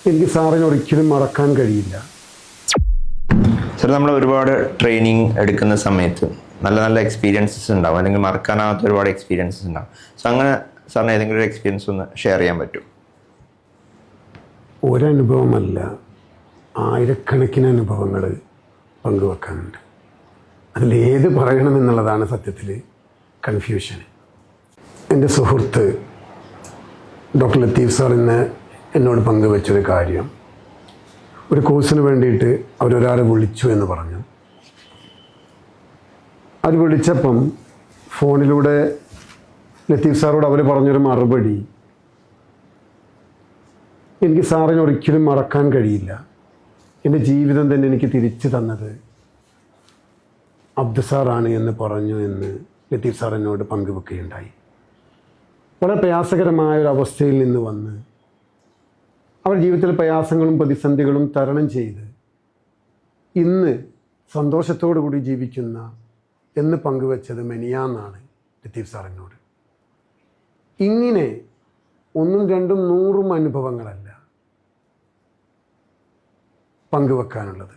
എനിക്ക് സാറിനെ ഒരിക്കലും മറക്കാൻ കഴിയില്ല. സാർ, നമ്മൾ ഒരുപാട് ട്രെയിനിങ് എടുക്കുന്ന സമയത്ത് നല്ല നല്ല എക്സ്പീരിയൻസസ് ഉണ്ടാവും, അല്ലെങ്കിൽ മറക്കാനാവാത്ത ഒരുപാട് എക്സ്പീരിയൻസസ് ഉണ്ടാവും. സോ അങ്ങനെ സാറിന് ഏതെങ്കിലും ഒരു എക്സ്പീരിയൻസ് ഒന്ന് ഷെയർ ചെയ്യാൻ പറ്റും? ഒരനുഭവമല്ല, ആയിരക്കണക്കിന് അനുഭവങ്ങൾ പങ്കുവെക്കാനുണ്ട്. അതിലേത് പറയണമെന്നുള്ളതാണ് സത്യത്തിൽ കൺഫ്യൂഷൻ. എൻ്റെ സുഹൃത്ത് ഡോക്ടർ ലത്തീഫ് സാർ ഇന്ന് എന്നോട് പങ്കുവെച്ചൊരു കാര്യം, ഒരു കോഴ്സിന് വേണ്ടിയിട്ട് അവരൊരാളെ വിളിച്ചു എന്ന് പറഞ്ഞു. അത് വിളിച്ചപ്പം ഫോണിലൂടെ ലത്തീഫ് സാറോട് അവർ പറഞ്ഞൊരു മറുപടി, എനിക്ക് സാറിനെ ഒരിക്കലും മറക്കാൻ കഴിയില്ല. എൻ്റെ ജീവിതം തന്നെ എനിക്ക് തിരിച്ചു തന്നത് അബ്ദുസാറാണ് എന്ന് പറഞ്ഞു എന്ന് ലത്തീഫ് സാർ എന്നോട് പങ്കുവെക്കുകയുണ്ടായി. വളരെ പ്രയാസകരമായ ഒരു അവസ്ഥയിൽ നിന്ന് വന്ന് അവർ ജീവിതത്തിൽ പ്രയാസങ്ങളും പ്രതിസന്ധികളും തരണം ചെയ്ത് ഇന്ന് സന്തോഷത്തോടു കൂടി ജീവിക്കുന്ന എന്ന് പങ്കുവെച്ചത് മെനിയാന്നാണ് ലത്തീഫ് സാർ എന്നോട്. ഇങ്ങനെ ഒന്നും രണ്ടും 100 അനുഭവങ്ങളല്ല പങ്കുവെക്കാനുള്ളത്.